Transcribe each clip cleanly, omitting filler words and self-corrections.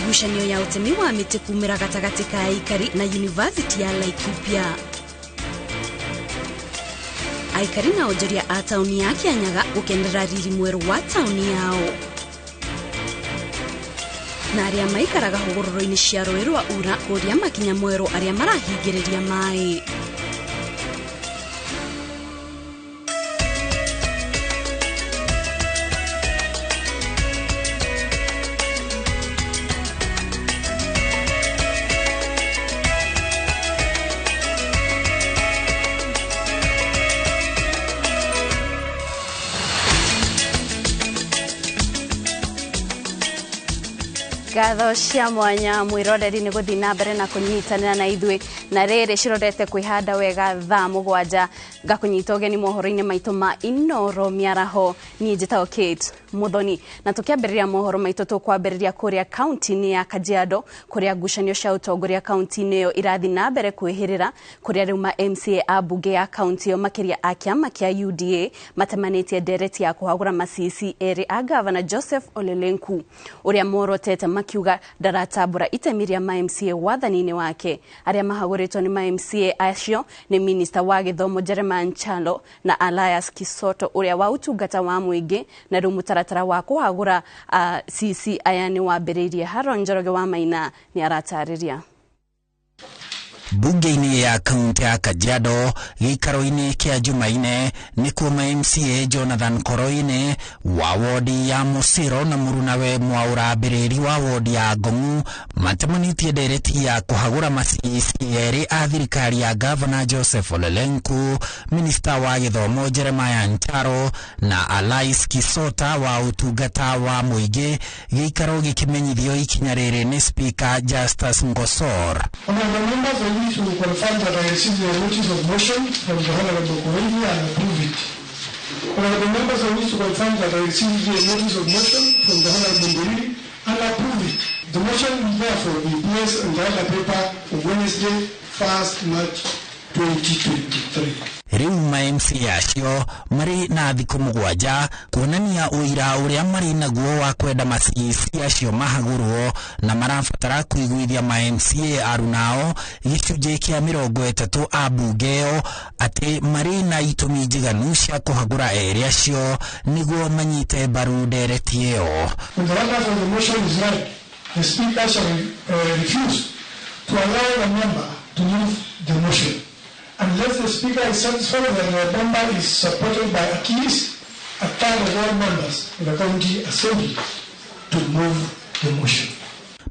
Ngucanio ya utemi wa miti kumira gatagati ka aikari na University ya Laikipia. Aikari na onjoria a tauni ya Kianyaga gukendera riri mweru wa tauni yao. Na aria maikaraga hugururo-ini cia rũĩ rwa Ura kuria makinya mweru aria marahingĩrĩria mai. Gatho cia mwanya mwiroreri ni guthi na mbere na kunyitanira na ithui na riri cirorete kwihanda wega thaa 7 gakunyita ugeni mohoro-ini maitu ma Inooro Miaraho. Ni njitao Kate Muthoni na tukiambiriria mohoro maitu tukwambiriria kuria kaunti-ini ya Kajiado kuria ngucanio cia utongoria kaunti-ini iyo irathi na mbere kwihirira kuria riu ma MCA a bunge ya kaunti iyo makiria a kiama kia UDA matemanitie ndereti ya kuhagura masisi eri a Governor Joseph Olelenku uria morotete makiuga ndaratambura itemiria ma MCA wathani-ini wake. Aria mahaguritwo ni ma MCA acio ni Minister wa Githomo Jeremiah Nchalo na Elias Kisoto uria wa utungata wa muingi na riu mutaratara wa kuhagura CC ayani wambiriirie. Haro Njoroge wa Maina ni aratariria. Bunge-ini ya kaunti ya Kajiado gikaro-ini kia Jumaine ni kuma MCA Jonathan Koroine wa wodi ya Musiro na Murunawe Mwaura Bireri wa wodi ya Gomu matemanitie ndereti ya kuhagura masisi eri a thirikari ya Governor Joseph Olelenku, Minister wa Githomo Jeremiah Ncharo na Elias Kisota wa utungata wa muingi. Gikaro gikimenyithio ikinya riri ni Speaker Justus Ngosor. To confirm that I received a notice of motion from the Honorable Korendi and approve it. Honorable members, I wish to confirm that I received a notice of motion from the Honorable Korendi and approve it. The motion will therefore be placed on the other paper on Wednesday, 1st March 2023. Riu ma MCA acio mari na thiku 7 kuonania uira uria mari naguo wa kwenda masisi acio mahagurwo na marabatara kuiguithia ma MCA arunao gicunjĩ kia 30 a bungeo ati mari na itumi njiganu cia kuhagura eri acio niguo manyite mbaru ndereti iyo. The motion is read. The Speaker shall refuse to allow a member to move the motion unless the Speaker is satisfied that the member is supported by at least a third of all members of the County Assembly to move the motion.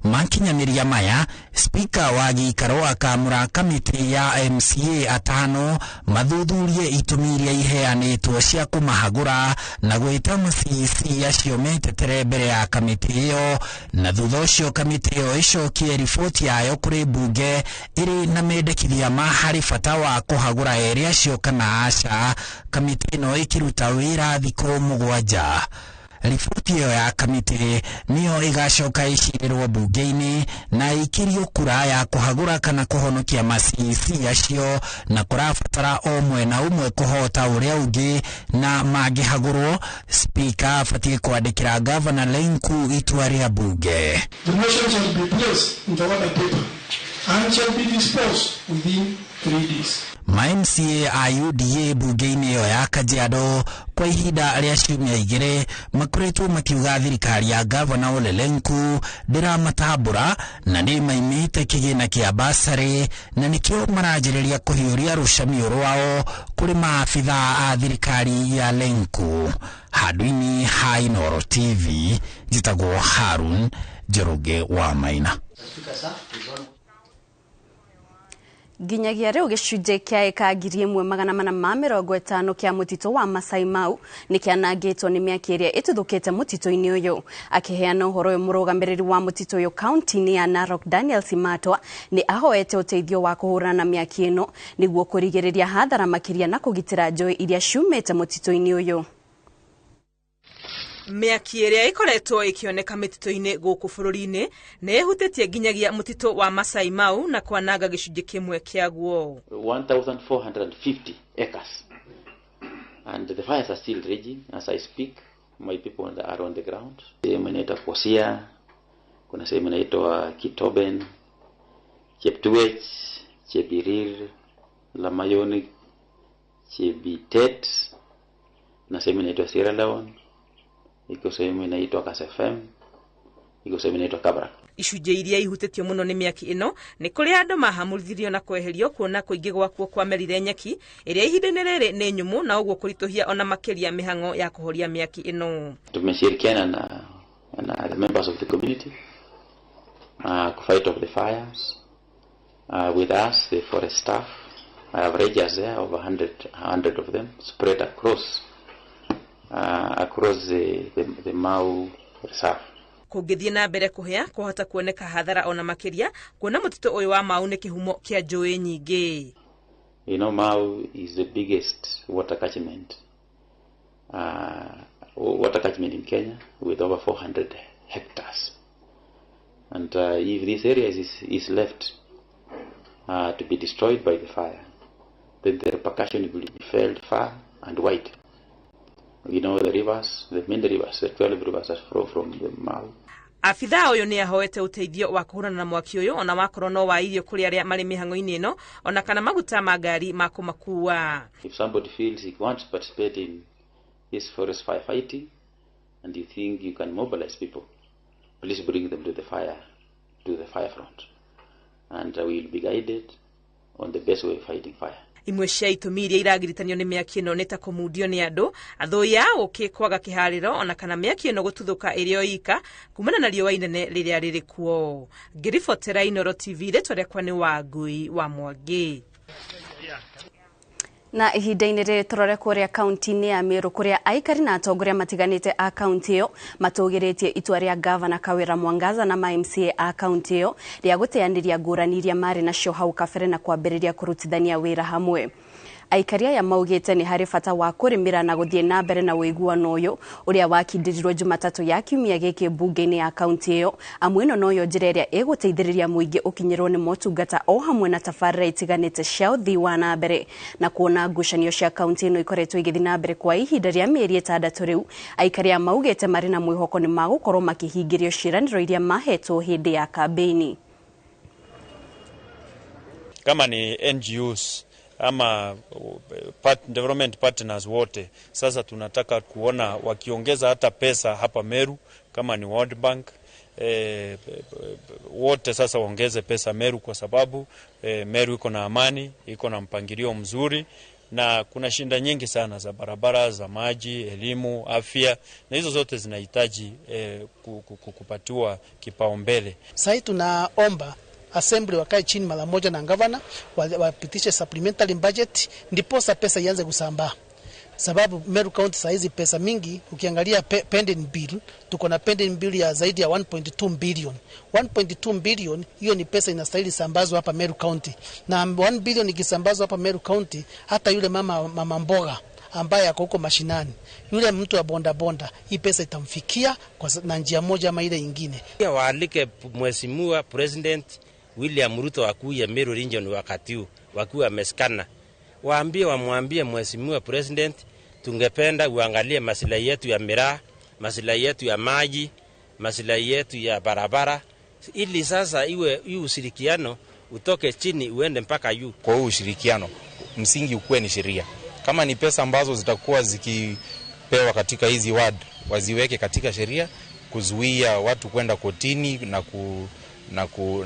Makinyaniria maya, Speaker wa gikaro akamura kamiti ya MCA atano mathuthurie itumi iria iheanĩtwo cia kumahagura na gwĩta masisi acio metetere mbere ya kamiti iyo, na thutha ũcio kamiti iyo icokie riboti yayo kuri bunge iri na mendekithia ma harĩ bata wa kuhagura eri acio kana aca. Kamiti ino ikiruta wĩra thikũ 7. Ripoti iyo ya kamiti niyo igacoka icirirwo bunge-ini na ikirio kura ya kuhagura kana kuhonokia masisi acio, na kurabatara o mwena umwe kuhota uria ungi na mangihagurwo. Speaker abatie kwandikira Governor Lenku itua ria bunge. The motion shall be placed in the order paper and shall be disposed within 3 days. Ma MCA a UDA bunge-ini iyo ya Kajiado kwa ihinda ria ciumia 2 makoretwo makiuga thirikari ya Governor Olelenku ndiramatambura na ni maimite kigina kia basari, na nikio maranjĩrĩria kuhiuria rucamio rwao kuri maafitha a thirikari ya Lenku. Handũ-inĩ ha Inooro TV, njitagwo Harun Njoroge wa Maina. Ginyagia riu gicunjĩ kia eka 1450 kia mutito wa Masai Mau ni kianangĩtwo ni mĩaki ĩrĩa ĩtuthũkĩte mutito-inĩ ũyũ. Akiheana ũhoro ũyũ mũrũgamĩrĩri wa mutito ũyũ kaunti-inĩ ya Narok Daniel Simatwa ni ahoete ũteithio wa kũhũrana na mĩaki ĩno nĩguo kũrigĩrĩria hathara makĩria na kũgitĩra njũĩ iria ciumĩte mutito-inĩ ũyũ. Mĩaki ĩrĩa ĩkoretwo ĩkĩoneka mĩtitũ-inĩ gũkũ bũrũri-inĩ nĩ ĩhutĩtie nginyagia mũtitũ wa Masai Mau na kwananga gĩcunjĩ kĩmwe kĩaguo. 1,450 acres. And the fires are still raging as I speak. My people are on the ground. Emaneta Kosia, kuna sehemu inaitwa Kitoben, Cheptuech, Chebirir, Lamayoni, Chebitet, na sehemu inaitwa Sierra Leone, iko sehemu inaitwa Kasefem, iko sehemu inaitwa Kabra. Icunjĩ iria ihutĩtio mũno nĩ mĩaki ĩno nĩ kũrĩ andũ mahamũrithirio na kweherio kuona kũingĩ gwakuo kwamerire nyeki ĩrĩa ihinda-inĩ rĩrĩ nĩ nyũmũ na ũguo kũritũhia ona makĩria mĩhang'o ya kũhoria mĩaki ĩno. Tumeshirikiana na the members of the community to fight off the fires. With us, the forest staff, I have rangers there, over 100 of them, spread across the Mau reserve. Kũngĩthiĩ na mbere kũhĩa kũhota kuoneka hathara ona makĩria kuona mũtitũ ũyũ wa Mau nĩ kĩhumo kĩa njũĩ nyingĩ. You know, Mau is the biggest water catchment in Kenya with over 400 hectares. And if this area is left to be destroyed by the fire, then the repercussion will be felt far and wide. You know, the main rivers, the 12 rivers that flow from the Mau. Afitha ũyũ nĩ ahoete ũteithio wa kũhũrana na mwaki ũyũ ona wakorwo no wa irio kũrĩ arĩa marĩ mĩhang'o-inĩ ĩno ona kana maguta ma ngari ma kũmakua. If somebody feels he wants to participate in this forest firefighting and you think you can mobilize people, please bring them to the fire front, and we will be guided on the best way of fighting fire. Imwe cia itũmi iria iragiritanio nĩ mĩaki ĩno nĩ ta kũmundio nĩ andũ, athũi ao kwaga kĩharĩro ona kana mĩaki ĩno gũtuthũka ĩrĩ o ika kumana na riũa inene rĩrĩa rĩrĩ kuo. Ngĩribotera Inooro TV, rĩtwa rĩakwa nĩ Wangui wa Mwangi. Na ihinda-inĩ rĩrĩ tũrore kũrĩa kaunti-inĩ ya Meru kũrĩa aikari na atongoria matiganĩte a kaunti ĩyo matũgĩrĩtie itua rĩa gavana Kawira Mwangaza na MCA a kaunti ĩyo rĩa gũteanĩria ngũrani iria marĩ nacio hau kabere na kwambĩrĩria kũrutithania wĩra hamwe. Aikari aya maugĩte nĩ harĩ bata wa kũrĩmĩra na gũthiĩ na mbere na ũiguano ũyũ ũrĩa wakindĩrirwo Jumatatũ ya kiumia gĩkĩ mbunge-inĩ ya kaunti ĩyo, amwe ĩno noyo njĩra ĩrĩa ĩgũteithĩrĩria mũingĩ ũkinyĩrwo nĩ motungata o hamwe na tabarĩra itiganĩte cia ũthii wa na mbere na kuona ngucanio cia kaunti ĩno ikoretwo igĩthiĩ na mbere kwa ihinda rĩa mĩeri 6 rĩu. Aikari aya maugĩte marĩ na mwĩhoko nĩ magũkorwo makĩhingĩrio ciĩranĩro iria mahetwo hĩndĩ ya kambĩini. Kama ni NGOs ama development partners wote, sasa tunataka kuona wakiongeza hata pesa hapa Meru, kama ni World Bank, wote sasa waongeze pesa Meru kwa sababu Meru iko na amani, iko na mpangilio mzuri na kuna shinda nyingi sana za barabara, za maji, elimu, afya, na hizo zote zinahitaji kupatiwa kipaumbele. Sasa tunaomba Assembly wakae chini mara moja na governor wapitishe supplementary budget ndiposa pesa ianze kusambaa. Sababu Meru County saa hizi pesa mingi, ukiangalia pending bill, tuko na pending bill ya zaidi ya 1.2 billion. 1.2 billion hiyo ni pesa inastahili sambazwa hapa Meru County. Na 1 billion ikisambazwa hapa Meru County, hata yule mama mboga ambaye ako huko mashinani, yule mtu wa bonda, hii pesa itamfikia na njia moja ama ile nyingine. Waalike Mheshimiwa President William Ruto akuye Meru region wakati huu wakiwa wameskana, wamwambie Mheshimiwa President, tungependa uangalie maslahi yetu ya miraa, maslahi yetu ya maji, maslahi yetu ya barabara, ili sasa iwe ushirikiano utoke chini uende mpaka juu. Kwa hiyo ushirikiano msingi ukuwe ni sheria. Kama ni pesa ambazo zitakuwa zikipewa katika hizi ward, waziweke katika sheria kuzuia watu kwenda kotini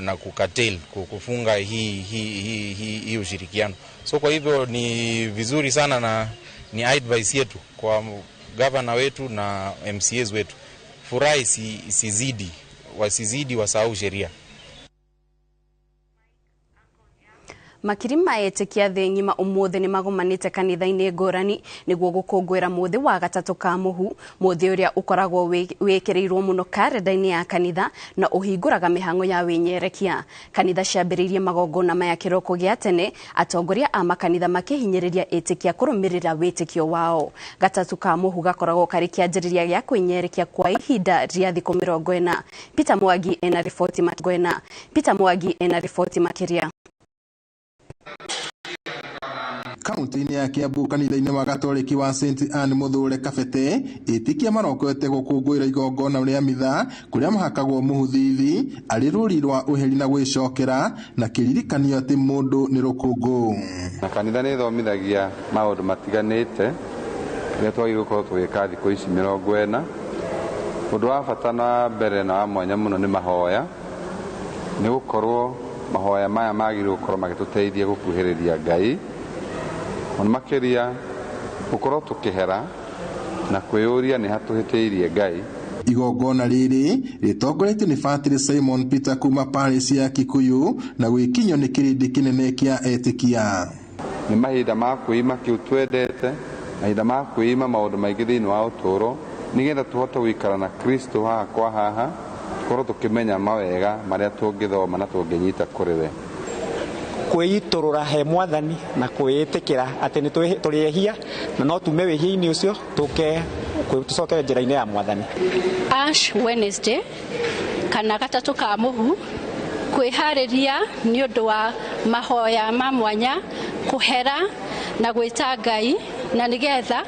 na kukatel kufunga hii ushirikiano. So kwa hivyo ni vizuri sana na ni advice yetu kwa governor wetu na MCAs wetu, furahi wasizidi wasahau sheria. Makiri maetĩkia thĩ ng'ima ũmũthĩ nĩ magomanĩte kanitha-inĩ ngũrani nĩguo gũkũngũĩra mũthĩ wa gatatũ ka mũhu, mũthĩ ũrĩa ũkoragwo wĩkĩrĩirwo mũno karenda-inĩ ya kanitha na ũhingũraga mĩhang'o ya wĩnyerekia. Kanitha ciambĩrĩirie magongona maya kĩroko gĩa tene, atongoria a makanitha makĩhinyĩrĩria etĩkia kũrũmĩrĩra wĩtĩkio wao. Gatatũ ka mũhu gakoragwo karĩ kĩanjĩrĩria gĩa kwĩnyerekia kwa ihinda rĩa thikũ 40. Peter Mwangi ena riboti makĩria. Kaunti-inĩ ya Kiambu kanitha-inĩ wa Gatoleki wa St Anne Muthure Kabete ĩtikia marokwete gũkũngũĩra igongona rĩa mitha kũrĩa mahakagwo mũhuthithi arĩ rũri rwa ũheri na gwĩcokera na kĩririkanio atĩ mũndũ nĩ rũkũngũ. Na kanitha nĩ thomithagia maũndũ matiganĩte rĩrĩa twagĩrĩirwo gũkorwo tũgĩka thikũ ici 40. Ũndũ wa bata na mbere na wa mwanya mũno nĩ mahoya, nĩ gũkorwo mahoya maya magĩrĩirwo gũkorwo magĩtũteithia gũkuhĩrĩria Ngai, ona makĩria gũkorwo tũkĩhera na kwĩyũria nĩ hatũhĩtĩirie Ngai. Igongona rĩrĩ rĩtongoretio nĩ Fatiri Simon Peter kuma Parish ya Kikuyu na gwĩkinywo nĩ kĩrĩndĩ kĩnene kĩa etĩkia. Nĩ mahinda ma kwĩima kĩu twendete, mahinda ma kwĩima maũndũ maingĩ thĩinĩ wa ũtũũro, nĩgetha tũhote gũikara na Kristo haha kwa haha, tũkorwo tũkĩmenya mawega marĩa tũngĩthoma na tũngĩnyita kũrĩ we. Kwĩitũrũra he Mwathani na kwĩĩtĩkĩra atĩ nĩ tũrĩehia na no tume wĩhia-inĩ ũcio tũcokere njĩra-inĩ ya Mwathani. Ash Wednesday kana gatatũ ka mũhu, kwĩharĩria nĩ ũndũ wa mahoya ma mwanya, kũhera na gwĩta Ngai, na nĩgetha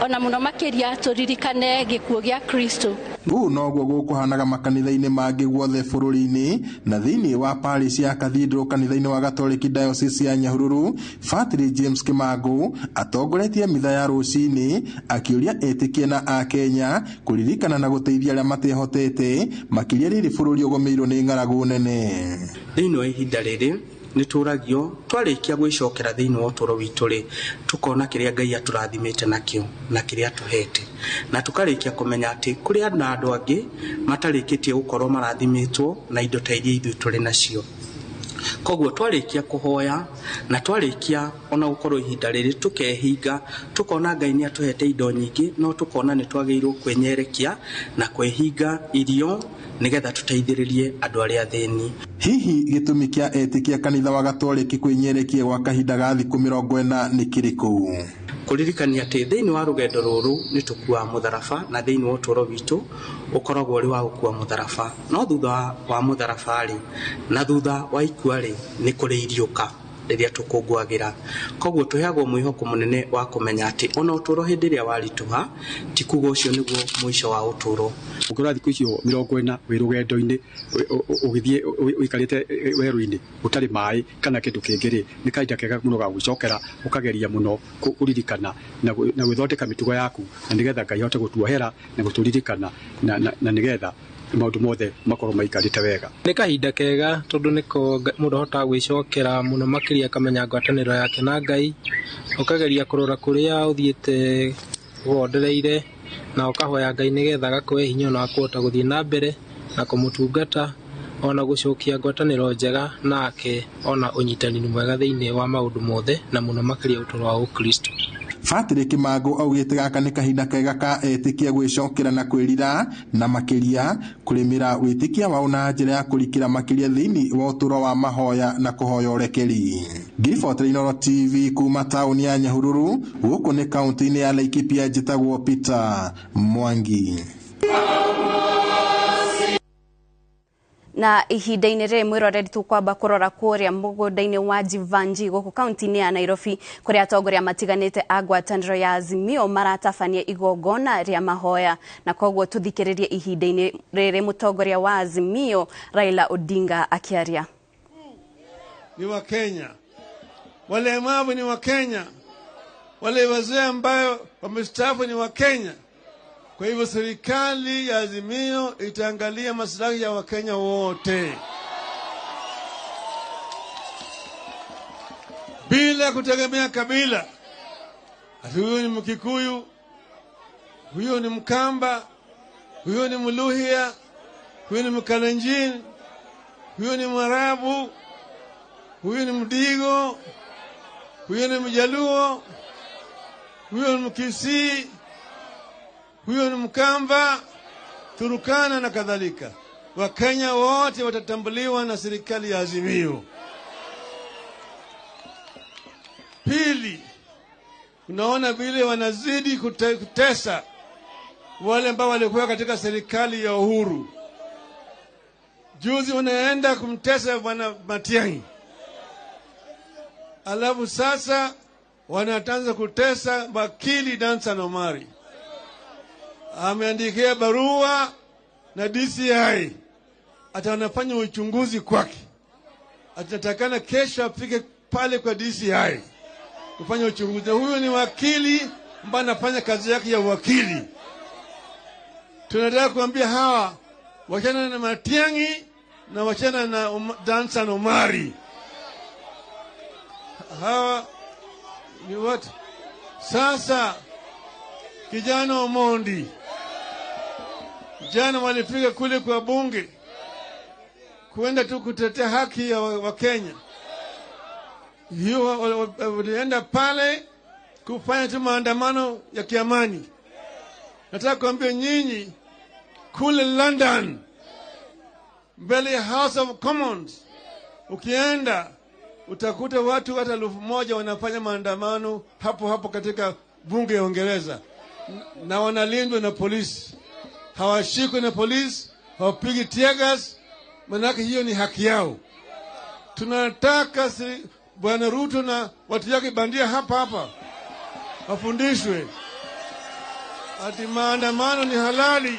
ona mũno makĩria tũririkane gĩkuũ gĩa Kristo. Ũũ noguo gũkũhanaga makanitha-inĩ mangĩ guothe bũrũri-inĩ, na thĩinĩ wa Parish ya Cathedral kanitha-inĩ wa Gatoleki Diocese ya Nyahururu, Fatiri James Kimangu atongoretie mitha ya rũcinĩ akĩũria etĩkia na Akenya kũririkana na gũteithia arĩa matehotete, makĩria rĩrĩ bũrũri ũgũmĩirwo nĩ ng'aragu nene. Thĩinĩ wa ihinda rĩrĩ nĩ tũragio twarĩkia gwĩcokera thĩinĩ wa ũtũũro witũ rĩ, tukona kĩrĩa Ngai atũrathimĩte nakĩo na kĩrĩa atũhete, na tukarĩkia kũmenya atĩ kũrĩ andũ angĩ matarĩkĩtie gũkorwo marathimĩtwo na indo ta iria ithuĩ tũrĩ nacio. Koguo twarĩkia kũhoya na twarĩkia ona gũkorwo ihinda rĩrĩ tũkehinga, tukona Ngai nĩ atũhete indo nyingĩ, no tukona nĩ twagĩrĩirwo kwĩnyerekia na kwĩhinga irio nĩgetha tũteithĩrĩrie andũ arĩa athĩni. Hihi gĩtũmi kĩa etĩkia kanitha wa Gatoleki kwĩnyerekia gwa kahinda ga thikũ 40 nĩ kĩrĩkũ? Kũririkania atĩ thĩinĩ wa rũgendo rũrũ nĩ tũkuaga mũtharaba, na thĩinĩ wa ũtũũro witũ ũkoragwo ũrĩ wa gũkua mũtharaba, no thutha wa mũtharaba rĩ na thutha wa ikua rĩ nĩ kũrĩ iriũka rĩrĩa tũkũngũagĩra. Koguo tũheagwo mwĩhoko mũnene wa kũmenya atĩ ona ũtũũro hĩndĩ ĩrĩa waritũha ti kuga ũcio nĩguo mũico wa ũtũũro. Ũngĩrora thikũ icio 40 wĩ rũgendo-inĩ ũgĩthiĩ ũikarĩte werũ-inĩ ũtarĩ maĩ kana kĩndũ kĩngĩ rĩ, nĩ kahinda kega mũno ga gwĩcokera, ũkageria mũno kũririkana na gwĩthondeka mĩtugo yaku, na nĩgetha Ngai ahote gũtuohera na gũtũririkana na nĩgetha maũndũ mothe makorwo maikarĩte wega. Nĩ kahinda kega tondũ nĩko mũndũ ahotaga gwĩcokera mũno makĩria, akamenya ngwatanĩro yake na Ngai, ũkageria kũrora kũrĩa ũthiĩte wondereire na ũkahoya Ngai nĩgetha agakũhe hinya na kũhota gũthiĩ na mbere na kũmũtungata, ona gũcokia ngwatanĩro njega nake, ona ũnyitanĩri mwega thĩinĩ wa maũndũ mothe na mũno makĩria ũtũũro wa Ũkristo. Fatiri Kimangu augĩte gaka nĩ kahinda kega ka etĩkia gwĩcokera na kwĩrira na makĩria kũrĩmĩra wĩtĩkia wao na njĩra ya kũrikĩra makĩria thĩinĩ wa ũtũũro wa mahoya na kũhoya ũrekeri. Ngiribotera Inooro TV kuma taũni ya Nyahururu, gũkũ nĩ kaunti-inĩ ya Laikipia, njĩtagwo Peter Mwangi. Na ihinda-inĩ rĩrĩ mwĩroreri tũkwamba kũrora kũrĩa mũgũnda-inĩ wa Jivanji gũkũ kaunti-inĩ ya Nairobi, kũrĩa atongoria matiganĩte a ngwatanĩro ya Azimio maratabania igongona rĩa mahoya, na koguo tũthikĩrĩrie ihinda-inĩ rĩrĩ mũtongoria wa Azimio Raila Odinga akiaria. Ni wa Kenya, walemavu ni wa Kenya, wale wazee ambao wamestaafu ni wa Kenya. Kwa hivyo serikali ya Azimio itaangalia maslahi ya Wakenya wote bila kutegemea kabila. Ati huyo ni Mkikuyu, huyo ni Mkamba, huyo ni Mluhya, huyo ni Mkalenjin, huyo ni Mwarabu, huyo ni Mdigo, huyo ni Mjaluo, huyo ni Mkisii, huyo ni Mkamba, Turukana na kadhalika. Wakenya wote watatambuliwa na serikali ya Azimio. Pili, unaona vile wanazidi kutesa wale ambao walikuwa katika serikali ya Uhuru. Juzi wanaenda kumtesa bwana Matiang'i. Alafu sasa wanatanza kutesa wakili Dansan Omari. Ameandikia barua na DCI ata wanafanya uchunguzi kwake. Atatakana kesho afike pale kwa DCI kufanya uchunguzi. Huyo ni wakili ambaye anafanya kazi yake ya wakili. Tunataka kuambia hawa wachana na Matiang'i na wachana na Dansan Omari. Hawa ni what? Sasa kijana Omondi jana walifika kule kwa bunge kuenda tu kutetea haki ya Wakenya. Hiyo walienda pale kufanya tu maandamano ya kiamani. Nataka kuambia nyinyi kule London mbele ya House of Commons ukienda utakuta watu hata 1,000 wanafanya maandamano hapo katika bunge ya Uingereza, na wanalindwa na polisi. Hawashikwi na polisi, hawapigi tear gas, manake hiyo ni haki yao. Tunataka Bwana Ruto na watu yake bandia hapa wafundishwe ati maandamano ni halali.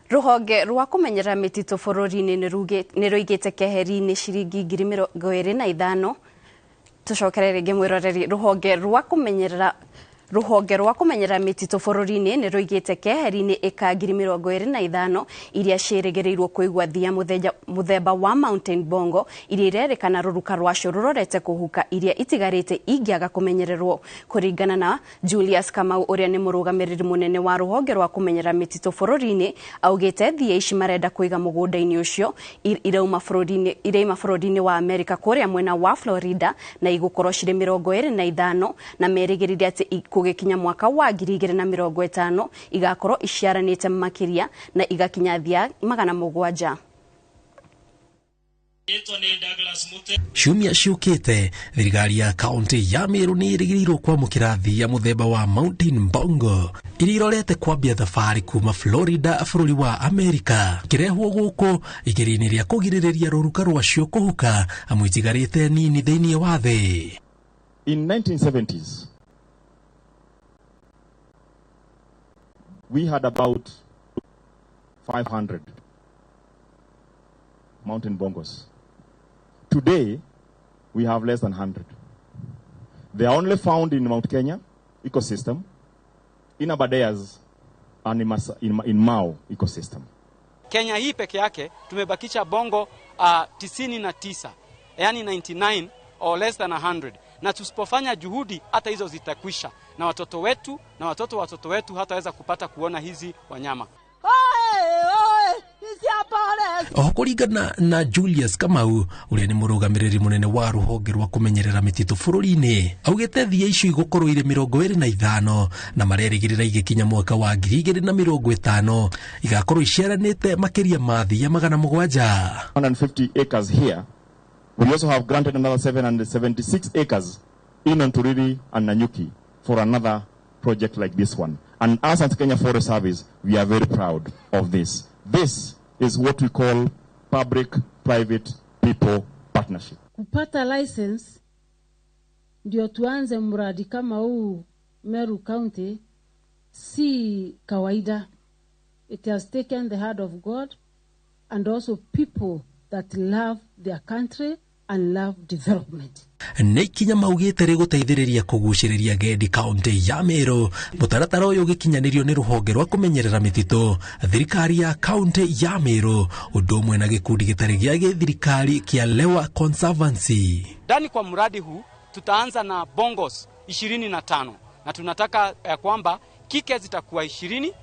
Ruhonge rwa kumenyera mititu bururi-ini ni ruigite keheri-ini ciringi 25,000. Tucokerere ringi mwiroreri. Ruhonge rwa kumenyera mititu bururi-ini ni ruigite keheri-ini eka 25,000 iria ciĩrĩgĩrĩirwo kuigwa thia muthemba wa Mountain Bongo iria irerĩkana ruruka rwacio rurorete kuhuka iria itigarĩte ingĩaga kumenyererwo. Kũringana na Julius Kamau uria ni mũrũgamĩrĩri munene wa ruhonge rwa kumenyera mititu bururi-ini, augĩte thia ici marenda kuiga mũgũnda-inĩ ũcio irauma bũrũri-inĩ wa Amerika kũrĩa mwena wa Florida na igũkorwo cirĩ 25 na merĩgĩrĩire atĩ gugikinya mwaka wa 2050 igakorwo iciaranite makiria na igakinya thia 700. Ciumia ciukite thirikari ya kaunti ya Meru ni irigirwo kwamukira thia muthemba wa Mountain Bongo iria irorete kwambia thabarĩ kuma Florida bũrũri wa Amerika. Kirehwo guku igeri-inĩ rĩa kũgirĩrĩria rũruka rwacio kũhuka amwe itigarĩte nini thĩinĩ wa thĩ. In 1970s, we had about 500 mountain bongos. Today, we have less than 100. They are only found in Mount Kenya ecosystem, in Aberdares, and in Mau ecosystem. Kenya hii peke yake tumebakisha bongo 99, yani 99 or less than 100. Na tusipofanya juhudi hata hizo zitakwisha na watoto wetu na watoto wetu hataweza kupata kuona hizi wanyama. Kũringana na Julius Kamau uria ni mũrũgamĩrĩri munene wa ruhonge rwa kumenyerera mititu bũrũri-inĩ, augĩte thia icio igũkorwo irĩ 25 na marerĩgĩrĩra igĩkinya mwaka wa 2050 igakorwo iciaranĩte makiria ma thia 700. 150 acres here. We also have granted another 776 acres in Onturiri and Nanyuki for another project like this one. And us at Kenya Forest Service, we are very proud of this. This is what we call public-private people partnership. Kupata license ndio tuanze mradi kama huu Meru County si kawaida. It has taken the heart of God and also people that love their country and love development. Neikinya maugĩte rĩgũteithĩrĩria kũgucĩrĩria gendi kaunti ya Meru. Mũtaratara ũyũ ũgĩkinyanĩrio nĩ rũhonge rwa kũmenyerera mĩtitũ, thirikari ya kaunti ya Meru, ũndũ ũmwe na gĩkundi gĩtarĩ gĩa gĩthirikari kĩa Lewa Conservancy. Ndani kwa mradi huu tutaanza na bongos 25 na tunataka kwamba kike zitakuwa 20,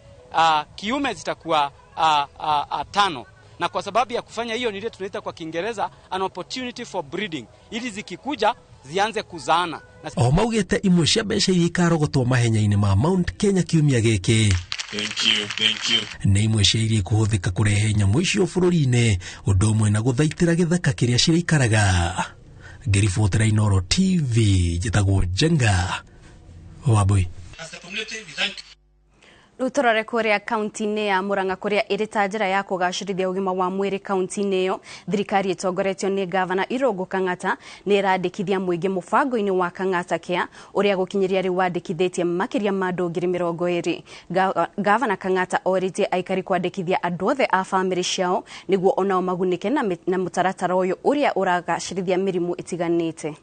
kiume zitakuwa 5. Na kwa sababu ya kufanya hiyo nile tunaita kwa Kiingereza an opportunity for breeding, ili zikikuja zianze kuzaana. Maugĩte imwe cia mbeca iria ikarogotwo mahenya-inĩ ma Mount Kenya kiumia gĩkĩ nĩ imwe cia iria ikũhũthĩka kũrehe nyamũ icio bũrũri-inĩ, ũndũ ũmwe na gũthaitĩra gĩthaka kĩrĩa cirĩikaraga. Ngĩribotera Inooro TV, njĩtagwo Jenga Wambui. Rutorore kuria kaunti-ini ya Murang'a kuria irita njira ya kugacirithia ugima wa mwiri kaunti-ini iyo, thirikari itongoretio ni gavana Inooro Kang'ata ni irandikithia muingi mubango-ini wa Kang'ata Care uria gukinyiria riu wandikithitie makiria ma andu 20,000. Gavana Kang'ata oritie aikari kwandikithia andu othe a family ciao niguo onao magunike na mutaratara uyu uria uragacirithia mirimu itiganite.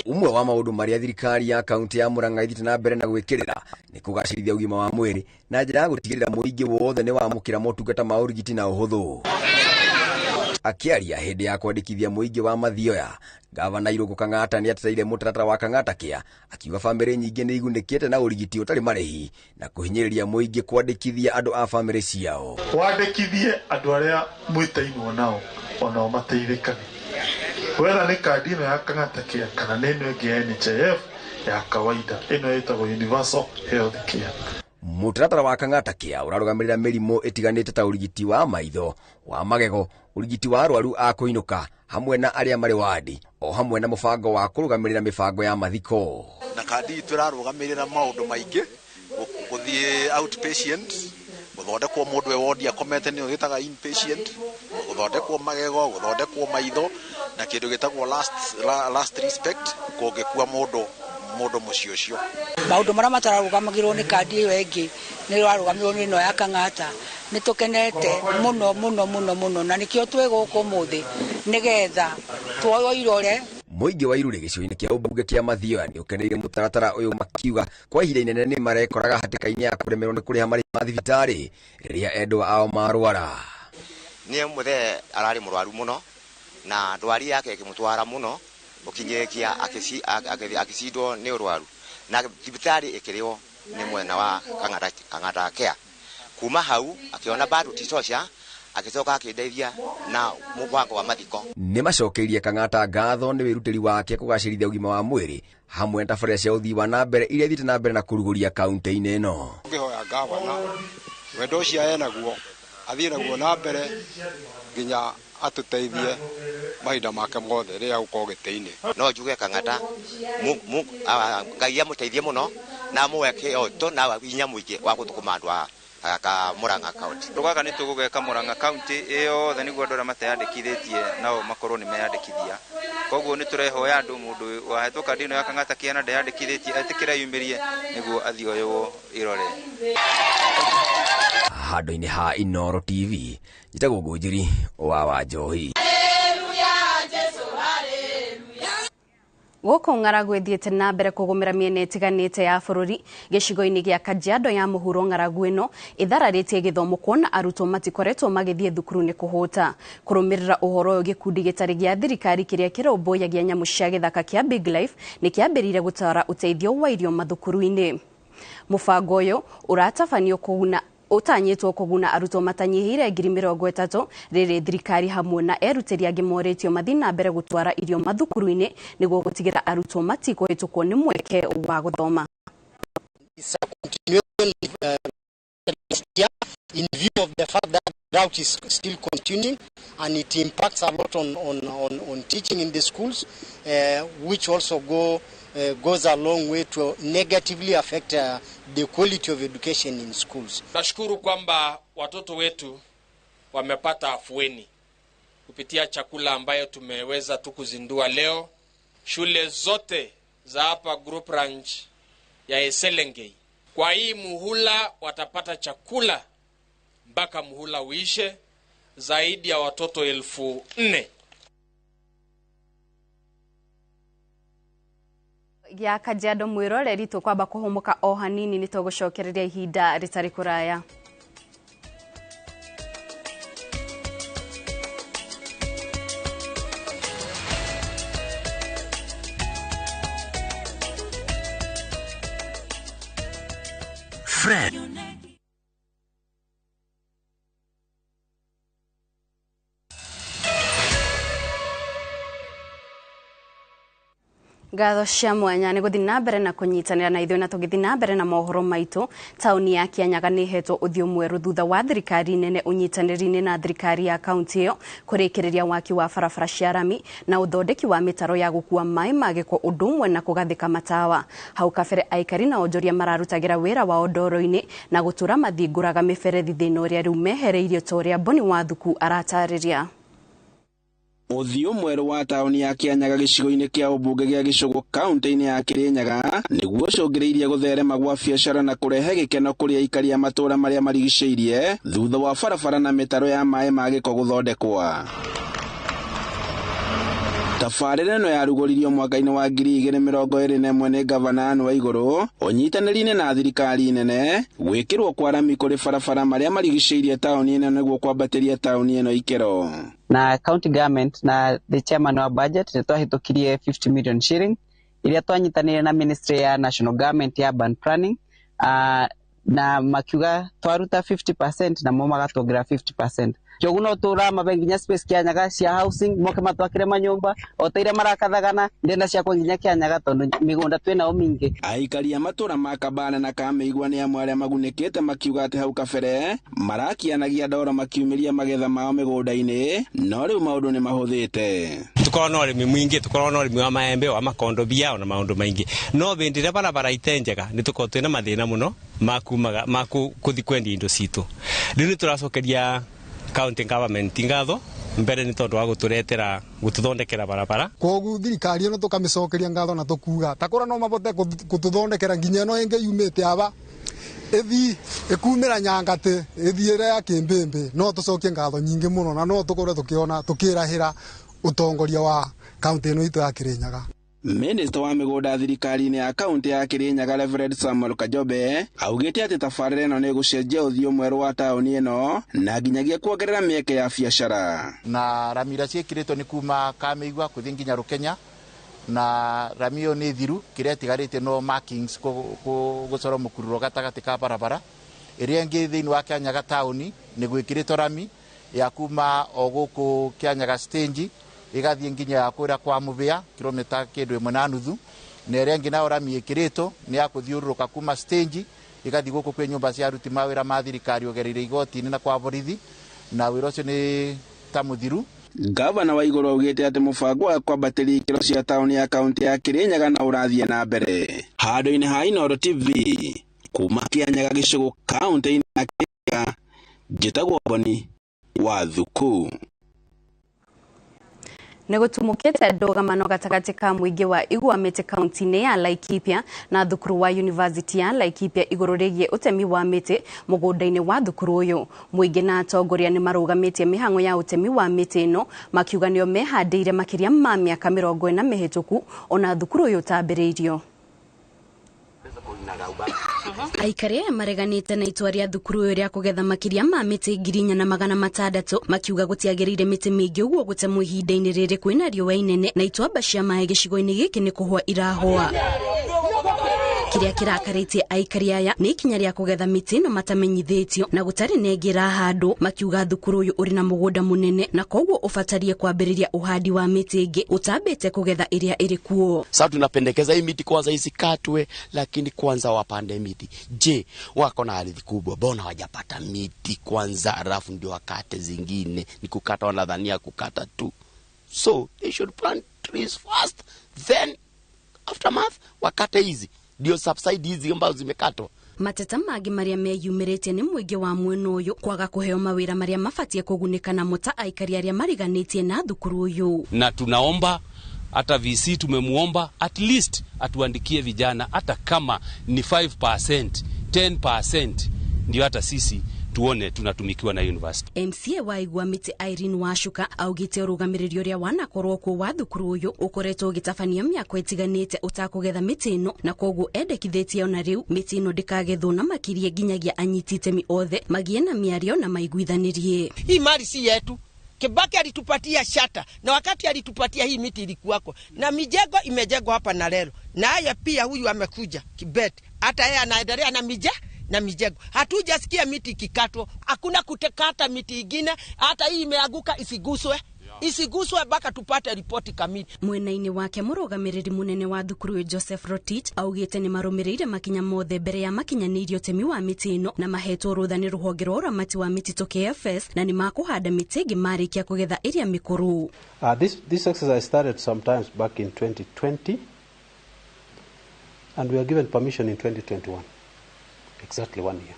Umwe wa maundu maria thirikari ya kaunti ya Murang'a ithite na mbere na gwikirira ni kugacirithia ugima wa mwiri na njira ya gutigirira muingi wothe ni wamukira motungata ma urigiti na uhuthu. Akiaria hindi ya kwandikithia muingi wa Mathioya, gavana Inooro Kang'ata ni ateteire mutaratara wa Kang'ata Care, akiuga family nyingi ni igunikite na urigiti utari marihi na kuhinyiriria muingi kwandikithia andu a family ciao. Wandikithie andu aria mwitainwo nao onao mateithikane. Whether ni kadi ino ya Kang'ata Care kana ni ino ingi ya NHIF ya kawaida, ino itagwo Universal Health Care. Mutaratara wa Kang'ata Care urarugamirira mirimu itiganite ta urigiti wa maitho, wa magego, urigiti wa arwaru a kuinuka hamwe na aria mari wadi, o hamwe na mubango wa kurugamirira mibango ya mathiko. Na kadi turarugamirira maundu maingi, guthie outpatient, guthondekwo mundu e ward akomete ni gitaga inpatient, guthondekwo magego, guthondekwo maitho na kindu gitagwo last respect kungikua mundu mucio ucio. Maundu maria matararugamagirwo ni kadi iyo ingi ni rarugamirwo ni ino ya Kang'ata. Ni tukenete muno na nikio twiguku muthi nigetha twoyo irore. Muingi wa Irure gicigo-ini kia ubunge kia Mathioya ni ukeneire mutaratara uyu makiuga kwa ihinda inene ni marekoraga hatikaini ya kuremerwo ni kuriha marĩhi ma thibitari riria endwa ao marwara. Ni muthe arari murwaru muno na ndwari yake ikimutwara muno ukinyekia akicidwo ni urwaru na thibitari ikirio ni mwena wa Kang'ata Care. Kuma hau akiona bado titosha akicoka akideithia na mubango wa mathiko. Ni macokeirie Kang'ata ngatho ni wirutiri wake kugacirithia ugima wa mwiri hamwe na tabarĩra cia uthii wa na mbere iria ithite na mbere na kuruguria kaunti-ini ino. Ngihoya gavana wendo ucio enaguo athie naguo na mbere nginya atuteithie mahinda make mothe ria uko gite-ini. No njuge Kang'ata Ngai amuteithie muno na muweke oto na hinya muingi wa gutukuma andu ka Murang'a County. Ndugaka ni tugugeka Murang'a County iyo the niguo andu mateyandikithitie nao makorwo ni meyandikithia. Koguo ni turehoya andu mundu wahetwo kadi ino ya Kang'ata Care na ndeyandikithitie etikire yumirie niguo athioyo irore. Handu-ini ha Inooro TV njitagwo Ngunjiri wa Wanjohi. Guku ng'aragu ithiite na mbere kugumira miena itiganite ya bururi gicigo-ini gia Kajiado ya muhuro. Ng'aragu ino ithararitie githomo kuona arutwo matikoretwo magithie thukuru ni kuhuta. Kurumirira uhoro uyu gikundi gitari gia thirikari kiria kiromboyagia nyamu cia githaka kia Big Life ni kiambirire gutara uteithio wa irio mathukuru-ini. Mubango uyu uratabanio kuguna utanyitwo kuguna arutwo matanyihire 30,000 riri thirikari hamwe na eruteri angi moretio mathina mbere gutwara irio mathukuru-ini niguo gutigira arutwo matikuhitukwo ni mweke wa guthoma. In view of the fact that drought is still continuing and it impacts a lot on teaching in the schools, which also goes a long way to negatively affect the quality of education in schools. Nashukuru kwamba watoto wetu wamepata afueni kupitia chakula ambayo tumeweza kuzindua leo. Shule zote za hapa group ranch ya Eselengei kwa hii muhula watapata chakula mpaka muhula uishe, zaidi ya watoto 4,000. Ya Kajiado mwiroreri tukwamba kuhumuka o hanini ni tugucokereria ihinda ritari kuraya. Fred Ngatho cia mwanya nĩ gũthiĩ na mbere na kũnyitanĩra na ithuĩ na tũgĩthiĩ na mbere na mohoro maitũ. Taũni ya Kianyaga nĩ hetwo ũthiũ mwerũ thutha wa thirikari nene ũnyitanĩri-inĩ na thirikari ya kaunti ĩyo kũrĩkĩrĩria waki wa barabara cia rami na ũthondeki wa mĩtaro ya gũkua maĩ ma gĩko ũndũ ũmwe na kũgathĩka matawa. Hau kabere aikari na onjoria mararutagĩra wĩra wao ndoro-inĩ na gũtũra mathingũraga mĩberethi thĩna ũrĩa rĩu mehereirio ta ũrĩa Boni Wathuku aratarĩria. Ũthiũ mwerũ wa taũni ya Kianyaga gĩcigo-inĩ kĩa ũmbunge gĩa Gĩcũgũ kaunti-inĩ ya Kirinyaga nĩguo cũngĩrĩirie gũtherema gwa biacara na kũrehe gĩkeno kũrĩ aikari a matũũra marĩa marigicĩirie thutha wa barabara na mĩtaro ya maĩ ma gĩko gũthondekwa. Tabarĩra ĩno yarugũririo mwaka-inĩ wa 2021 nĩ gavana Anne Waigũrũ ũnyitanĩri-inĩ na thirikari nene gwĩkĩrwo kwa rami kũrĩ barabara marĩa marigicĩirie taũni ĩno nĩguo kwambatĩria taũni ĩno ikero. Na county government na the chairman wa budget nĩtwahĩtũkirie 50 million shilling iria twanyitanĩire na ministry ya national government ya urban planning na makiuga twaruta 50% na mo magatuongerera 50%. Jogu no tura mabenginya space Kianyaga cia housing moke matwakire manyumba oteire marakathagana ndenda cia kũnginya Kianyaga tondu migunda twina umingi. Aikari a matũũra ma Kabale na Kameigua nĩ amwe arĩa magunĩkĩte makiuga atĩ hau kabere marakianagia ndoro makiumĩria magetha mao mĩgũnda-inĩ no rĩu maũndũ nĩ mahũthĩte. Tukorwo na ũrĩmi mũingĩ, tukorwo na ũrĩmi wa maembe wa makondobia ona maũndũ maingĩ, no hĩndĩ ĩrĩa barabara itenjega nĩ tukorwo twĩna mathĩna mũno ma kũthi kwendia indo citũ. Rĩu nĩ tũracokeria county government ngatho mbere ni tondu wa guturetera gututhondekera barabara. Kogu thirikari no tukamicokeria ngatho na tukuga takora no mabote gututhondekera nginya no enge yumite aba ethi ekumira nyangate ethiire ya kimbembe no tucokie ngatho nyingi muno na no tukore tukiona tukirahira utongoria wa county ino itu ya Kirinyaga. Minister wa mĩgũnda thirikari-inĩ ya kaunti ya Kirinyaga Reverend Samuel Kajobe augĩte atĩ tabarĩra ĩno nĩ gũcenjia ũthiũ mwerũ wa taũni ĩno na nginyagia kuongerera mĩeke ya biacara. Na rami iria ciĩkĩrĩtwo nĩ kuma Kameigua gũthiĩ nginya Rũkenya na rami ĩyo nĩ thiru kĩrĩa ĩtigarĩte no markings gũcorwo mũkururo gatagatĩ ka barabara. Ĩrĩa ĩngĩ thĩinĩ wa Kianyaga taũni nĩ gwĩkĩrĩtwo rami ya kuma o gũkũ Kianyaga stage igathie nginya ya kwira kwa Mubia kilomita kĩndũ 1.5 na ĩrĩa ĩngĩ nayo rami ĩkĩrĩtwo nĩ ya kũthiũrũrũka kuma stage igathie gũkũ kwĩ nyũmba cia aruti mawĩra ma thirikari ũgereire igoti-inĩ na kwa borithi na wĩra ũcio nĩ ta mũthiru. Gavana Waigũrũ augĩte atĩ mũbango wa kwambatĩria ikĩro cia taũni ya kaunti ya Kirinyaga na ũrathiĩ na mbere. Handũ-inĩ ha Inooro TV kuma Kianyaga Gĩcũgũ kaunti-inĩ ya Kirinyaga njĩtagwo Boni Wathuku. Nĩ gũtumũkĩte ndũgamano gatagatĩ ka mũingĩ wa Igũamĩtĩ kaunti-inĩ ya Laikipia na thukuru wa University ya Laikipia igũrũ rĩgiĩ ũtemi wa mĩtĩ mũgũnda-inĩ wa thukuru ũyũ. Mũingĩ na atongoria nĩ marũgamĩtie mĩhang'o ya ũtemi wa mĩtĩ ĩno makiuga nĩo mehandĩire makĩria ma mĩaka 40 mĩhĩtũku ona thukuru ũyũ ũtambĩrĩirio. Aikari aya mareganĩte na itua rĩa thukuru ũyũ rĩa kũgetha makĩria ma mĩtĩ 4,600 makiuga gũtiagĩrĩire mĩtĩ mĩingĩ ũguo gũtemwo ihinda-inĩ rĩrĩ kwĩna riũa inene na itwamba cia maĩ gĩcigo-inĩ gĩkĩ nĩ kũhũa irahũa. Kĩrĩa kĩrakarĩtie aikari aya nĩ ikinya rĩa kũgetha mĩtĩ ĩno matamenyithĩtio na gũtarĩ na ĩngĩ ĩrahandwo makiuga thukuru ũyũ ũrĩ na mũgũnda mũnene na koguo ũbatarie kwambĩrĩria uhandi wa mĩtĩ ĩngĩ utambĩte kũgetha ĩrĩa ĩrĩ kuo. Sasa tunapendekeza hii miti kwanza isikatwe, lakini kwanza wapande miti. Je, wako na ardhi kubwa, mbona hawajapata miti kwanza alafu ndio wakate zingine? Ni kukata, wanadhania kukata tu. So they should plant trees first, then aftermath wakate hizi ndio subside hizi ambazo zimekatwa. Mateta mangĩ marĩa meyumĩrĩtie nĩ mũingĩ wa mwena ũyũ kwaga kũheo mawĩra marĩa mabatie kũgunĩka na mũta aikari arĩa mariganĩtie na thukuru ũyũ. Na tunaomba hata VC tumemuomba at least atuandikie vijana hata kama ni 5%, 10% ndio hata sisi tuone tunatumikiwa na university. MCA wa Igũamĩtĩ Irene Wacuka augĩte ũrũgamĩrĩri ũrĩa wanakorwo kuo wa thukuru ũyũ ũkoretwo ũgĩtabania mĩako ĩtiganĩte ũtakũgetha mĩtĩ ĩno na koguo endekithĩtie ona rĩu mĩtĩ ĩno ndĩkagethwo na makĩria nginyagia anyiti itemi othe magĩe na mĩario na maiguithanĩrie. Hii mali si yetu. Kibaki alitupatia shata na wakati alitupatia hii miti ilikuwako na mijengo imejengwa hapa na leo. Na haya pia huyu amekuja Kibet hata yeye anaendelea na mijengo. Hatujasikia miti kikatwa, hakuna kutekata miti ingine, hata hii imeanguka isiguswe. isiguswe mpaka tupate ripoti kamili. Mwena-ini wake murugamiriri munene wa thukuru Joseph Rotich augite ni marumirire makinya mothe mbere ya makinyanirio temi wa miti ino na mahetwo rutha ni ruhonge rwa uramati wa mitito KFS na ni makuhanda miti ingi marikia kugetha iria mikuru. This exercise started sometimes back in 2020 and we were given permission in 2021, exactly 1 year,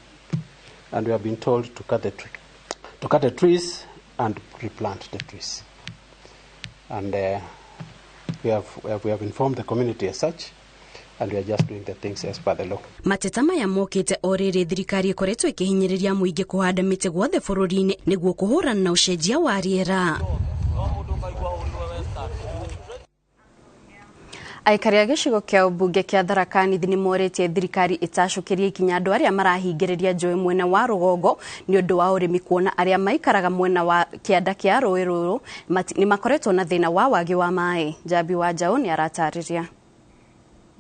and we have been told to cut the trees and replant the trees, and we have informed the community as such, and we are just doing the things as per the law. Mateta maya mokite oriri thirikari ikoretwo ikihinyiriria muingi kuhanda miti guothe bururi-ini niguo kuhurana na ucenjia wa riera. Aikari a gicigo kia ubunge kia Tharaka Nithi ni moretie thirikari itacukirie ikinya andu aria marahingiriria njui mwena wa rugongo ni undu wa urimi kuona aria maikaraga mwena wa kianda kia rui ruru ni makoretwo na thina wa wagi wa mai. Jabi wa Njau ni aratariria.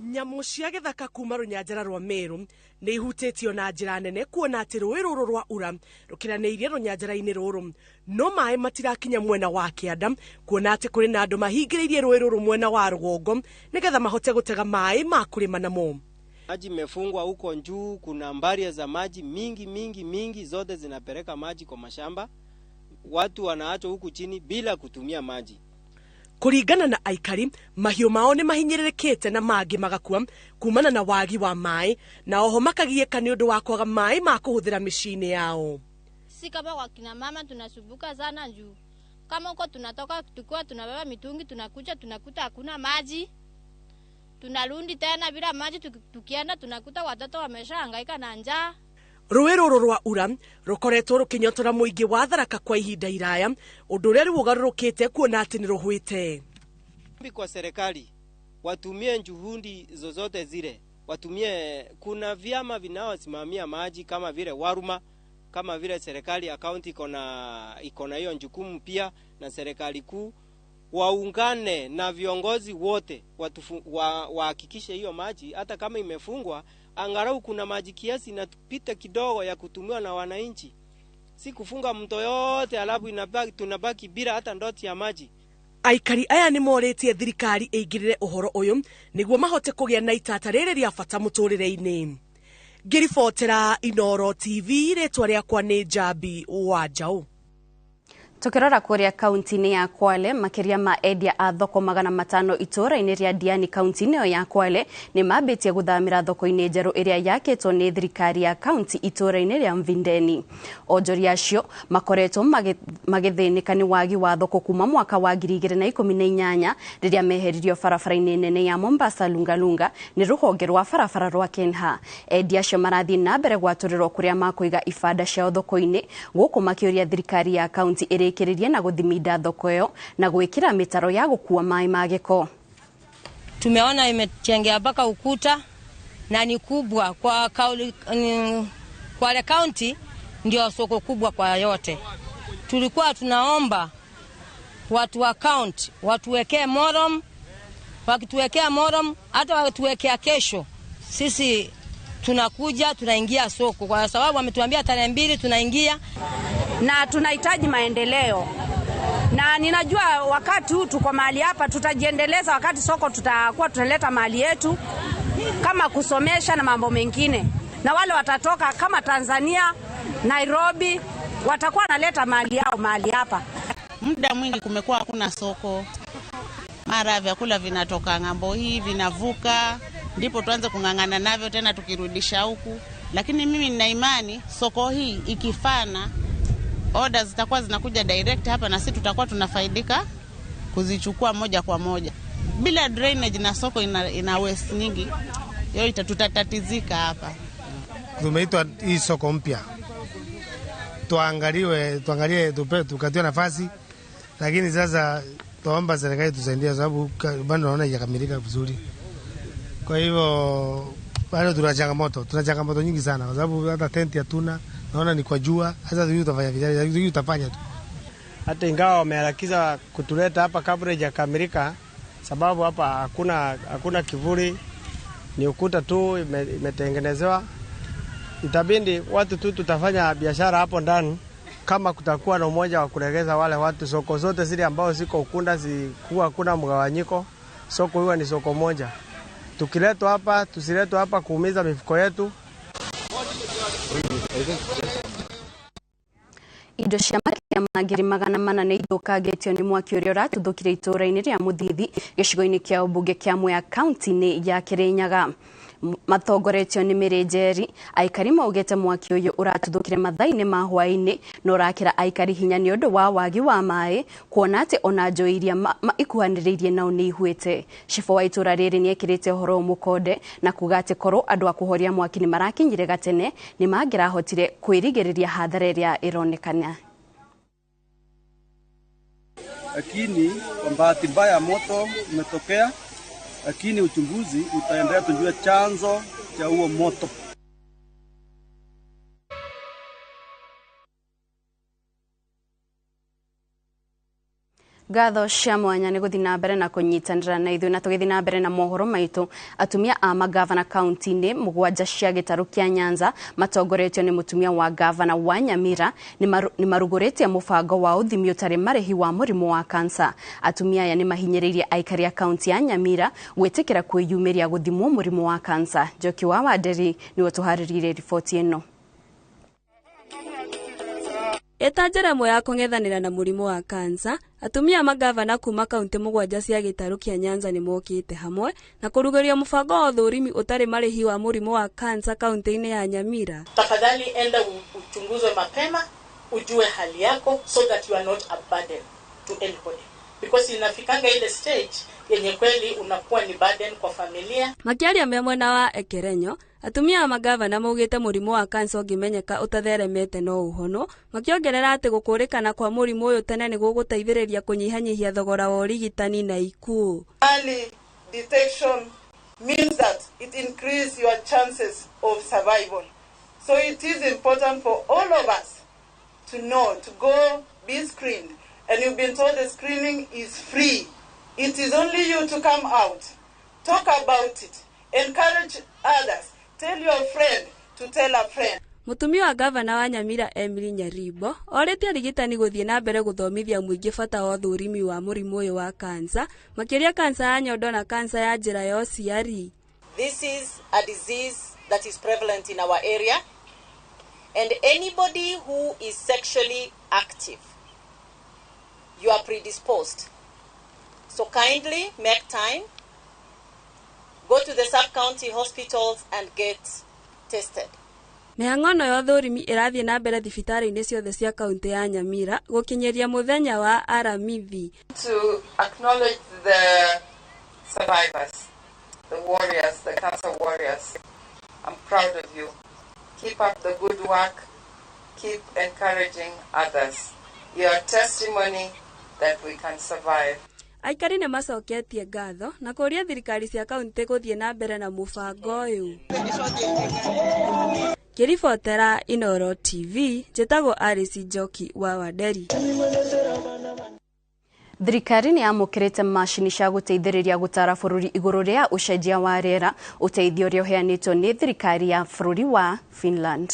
Nyamu cia githaka kuma runyanjara rwa Meru ni ihutitio na njira nene kuona ati rui ruru rwa ura rukiraneirie runyanjara-ini ruru no mai matirakinya mwena wa kianda kuona ati kuri na andu mahingiririe rui ruru mwena wa rugongo nigetha mahote gutega mai ma kurima namo. Maji imefungwa huko juu, kuna mbaria za maji mingi zote zinapeleka maji kwa mashamba. Watu wanaachwa huku chini bila kutumia maji. Kuringana na aikari, mahiu mao ni mahinyirirekete na mangi magakua kumana na wagi wa mai na oho makagieka ni undu wa kwaga mai ma kuhuthira micini yao. Sisi kama wakina mama tunasumbuka sana juu kama uko tunatoka tukua tunabeba mitungi tunakuja tunakuta hakuna maji. Tunarundi tena bila maji, tukienda tunakuta watoto wameshahangaika na njaa. Rui ruru rwa ura rukoretwo rukinyotora muingi wa Tharaka kwa ihinda iraya undu uria rugarurukite kuona ati ni ruhwite. Kwa serikali watumie juhudi zozote zile, watumie, kuna vyama vinaosimamia maji kama vile Waruma, kama vile serikali ya county iko na hiyo jukumu pia, na serikali kuu waungane na viongozi wote wahakikishe hiyo maji hata kama imefungwa angalau kuna maji kiasi inapita kidogo ya kutumiwa na wananchi, si kufunga mto yote alafu tunabaki bila hata ndoti ya maji. Aikari aya ni moretie thirikari eigirire uhoro uyu niguo mahote kugia na itata riri ria bata muturire-ini. Ngiribotera Inooro TV, ritwa riakwa ni Jabi wa Njau. Tukirora kuria kaunti-ini ya Kwale, makiria ma endia a thoko 500 itura-ini ria Diani kaunti-ini ya Kwale ni mabitie guthamira thoko-ini njeru iria yakitwo ni thirikari ya kaunti itura-ini ria Mvindeni. Onjoria acio makoretwo magithinika ni wagi wa thoko kuma mwaka wa 2018 riria meheririo barabara-ini nene ya Mombasa Lungalunga ni ruhonge rwa barabara rwa Kenha. Endia acio marathie na mbere gwaturirwo kuria makuiga ibanda cia thoko-ini guku makiuria thirikari ya kaunti kiriria na guthimida thoko yo na gwikira mitaro ya gukua mai magiko. Tumeona imechengea mpaka ukuta na ni kubwa kwa Kwale County, ndio soko kubwa kwa yote. Tulikuwa tunaomba watu wa county watuwekee moram, wakituwekea moram hata watuwekea kesho sisi tunakuja tunaingia soko, kwa sababu wametuambia tarehe 2 tunaingia na tunahitaji maendeleo. Na ninajua wakati huu tuko mahali hapa tutajiendeleza, wakati soko tutakuwa tunaleta mali yetu kama kusomesha na mambo mengine, na wale watatoka kama Tanzania, Nairobi watakuwa naleta mali yao mahali hapa. Muda mwingi kumekuwa hakuna soko, mara vyakula vinatoka ngambo hii vinavuka, ndipo tuanze kungangana navyo tena tukirudisha huku. Lakini mimi nina imani soko hii ikifana, orders zitakuwa zinakuja direct hapa na sisi tutakuwa tunafaidika kuzichukua moja kwa moja. Bila drainage na soko ina waste nyingi, hiyo tutatatizika hapa. Tumeitwa hii soko mpya, tuangalie tukatiwa nafasi, lakini sasa tuomba serikali tusaidie sababu bado naona haijakamilika vizuri. Kwa hivyo bado tuna changamoto nyingi sana kwa sababu hata tent hatuna, naona ni kwa jua. Sasa hiyo utafanya tu. Hata ingawa wameharakiza kutuleta hapa kabla haijakamilika, sababu hapa hakuna kivuli, ni ukuta tu imetengenezewa. Itabindi watu tu tutafanya biashara hapo ndani kama kutakuwa na umoja wa kuregeza wale watu, soko zote zile ambao ziko Ukunda zikuwa hakuna mgawanyiko, soko hiyo ni soko moja. Tukiletwa hapa, tusiletwa hapa kuumiza mifuko yetu. Indo cia makĩria magiri magana mana nĩ ithũkangĩtio nĩ mwaki ũrĩa ũratuthũkire itũũra-inĩ rĩa Mũthithi gĩcigo-inĩ kĩa ũmbunge kĩa Mwea kaunti-inĩ ya Kĩrĩnyaga. Matongoretio nĩ mĩrĩnjeri, aikari maugĩte mwaki ũyũ ũratuthũkire mathaa-inĩ ma hwaĩ-inĩ na ũrakĩra aikari hinya nĩ ũndũ wa wagi wa maĩ, kuona atĩ ona njũĩ iria ikuhanĩrĩirie nao nĩ ihuĩte. Cibũ wa itũũra rĩrĩ nĩ ekĩrĩte ũhoro mũkonde na kuga atĩ korwo andũ a kũhoria mwaki nĩ marakinyire gatene nĩ mangĩrahotire kwĩrigĩrĩria hathara ĩrĩa ĩronekana. Lakini kwa bahati mbaya moto umetokea, lakini uchunguzi utaendelea tujue chanzo cha huo moto. Gatho cia mwanya nĩ gũthiĩ na mbere na kũnyitanĩra na ithuĩ na tũgĩthiĩ na mbere na mohoro maitũ. Atumia a magavana kaunti-inĩ mũgwanja cia gĩtarũ kĩa Nyanza matongoretio nĩ mũtumia wa gavana wa Nyamira nĩ marugũrĩtie mũbango wa ũthimi ũtarĩ marĩhi wa mũrimũ wa kansa. Atumia aya nĩ mahinyĩrĩirie aikari a kaunti ya Nyamira gwĩtĩkĩra kwĩyumĩria gũthimwo mũrimũ wa kansa. Njoki wa Wanderi nĩwe tũharĩrĩire riboti ĩno. Eta njĩra ĩmwe ya kũng'ethanĩra na mũrimũ wa kansa, atumia magavana kuma kaunti mũgwanja cia gĩtarũ kĩa Nyanza nĩ mokĩte hamwe na kũrugũria mũbango wa ũthũrimi ũtarĩ marĩhi wa mũrimũ wa kansa kaunti-inĩ ya Nyamira. Tafadhali enda uchunguzwe mapema, ujue hali yako so that you are not a burden to anybody. Because inafikanga ile stage yenye kweli unakuwa ni burden kwa familia. Makiaria me mwena wa Ekerenyo, atumia a magavana maugĩte mũrimũ wa kansa ũngĩmenyeka ũtatheremete no ũhono, makiongerera atĩ gũkũrĩkana kwa mũrimũ ũyũ tene nĩ gũgũteithĩrĩria kũnyihanyihia thogora wa ũrigitani na ikuũ. Early detection means that it increases your chances of survival. So it is important for all of us to know, to go be screened. And you've been told the screening is free. It is only you to come out, talk about it, encourage others, tell your friend to tell a friend. Mũtumia wa gavana wa Nyamira Emily Nyaribo orĩtie arigitani gũthiĩ na mbere gũthomithia mũingĩ bata wa ũthũrimi wa mũrimũ ũyũ wa kansa, makĩria kansa ya nyondo na kansa ya njĩra ya ũciari. This is a disease that is prevalent in our area, and anybody who is sexually active, you are predisposed. So kindly make time, go to the sub-county hospitals and get tested. Mĩhang'o ĩno ya ũthũrimi ĩrathiĩ na mbere thibitarĩ-inĩ ciothe cia kaunti ya Nyamira gũkinyĩria mũthenya wa Aramithi. To acknowledge the survivors, the warriors, the cancer warriors. I'm proud of you. Keep up the good work. Keep encouraging others. Your testimony that we can survive. Aikari nĩ macoketie ngatho na kũria thirikari cia kaunti gũthiĩ na mbere na mũbango ũyũ. Kĩribotera Inooro TV, njĩtagwo Alice Njoki wa Wanderi. Thirikari nĩ yamũkĩrĩte macini cia gũteithĩrĩria gũtara bũrũri igũrũ rĩa ũcenjia wa rĩera, ũteithio ũrĩa ũheanĩtwo nĩ thirikari ya bũrũri wa Finland.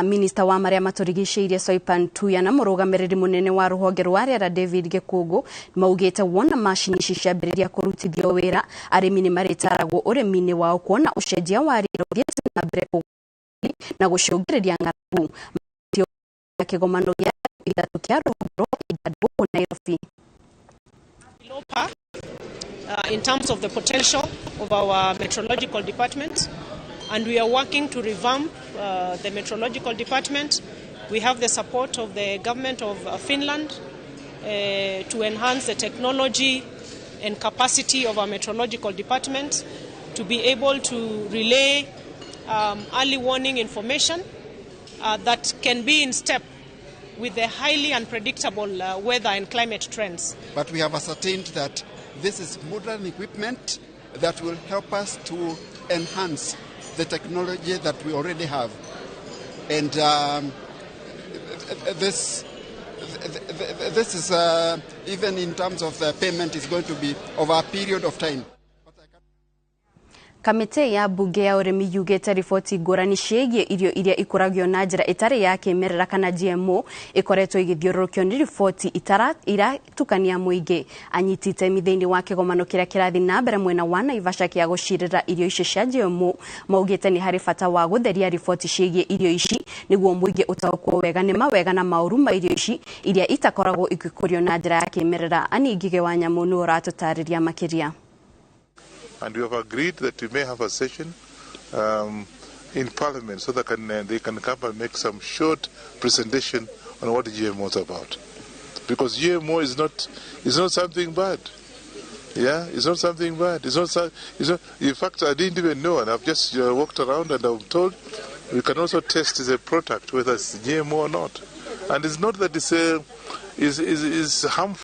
Minister wa marĩa matũrigicĩirie Soipan Tuya na mũrũgamĩrĩri mũnene wa rũhonge rwa rĩera David Gĩkũngũ maugĩte wona macini ici ciambĩrĩria kũrutithio wĩra, arĩmi nĩ marĩtaragwo ũrĩmi-inĩ wao kuona ũcenjia wa rĩera ũthiĩte na mbere na gũcũngĩrĩria ng'aragu. Kĩgomano gĩa ithatũ kĩa rũhonge rwa gũkũ Nairobi. In terms of the potential of our meteorological department, and we are working to revamp the meteorological department. We have the support of the government of Finland to enhance the technology and capacity of our meteorological department to be able to relay early warning information that can be in step with the highly unpredictable weather and climate trends. But we have ascertained that this is modern equipment that will help us to enhance the technology that we already have. And this is, even in terms of the payment, is going to be over a period of time. Kamite ya bunge ya urimi yugete riboti ngurani ciĩgiĩ irio iria ikuragio na njĩra itarĩ ya kĩmerera kana GMO ikoretwo igĩthiũrũrũkio nĩ riboti iratukania mũingĩ. Anyiti itemi thĩinĩ wa kĩgomano kĩrĩa kĩrathiĩ na mbere mwena wa Naivasha kĩa gũcirĩra irio ici cia GMO maugĩte nĩ harĩ bata wa gũtheria riboti ciĩgiĩ irio ici nĩguo mũingĩ ũtaũkwo wega nĩ mawega na maũru ma irio ici iria itakoragwo igĩkũrio na njĩra ya kĩmerera. Ani Ngige wa Nyamũ nĩ ũratũtarĩria makĩria. And we have agreed that we may have a session in Parliament so that they can come and make some short presentation on what GMO is about. Because GMO is not something bad. Yeah, it's not something bad. It's not. In fact, I didn't even know, and I've just walked around and I'm told we can also test the product whether it's GMO or not. And it's not that it's harmful.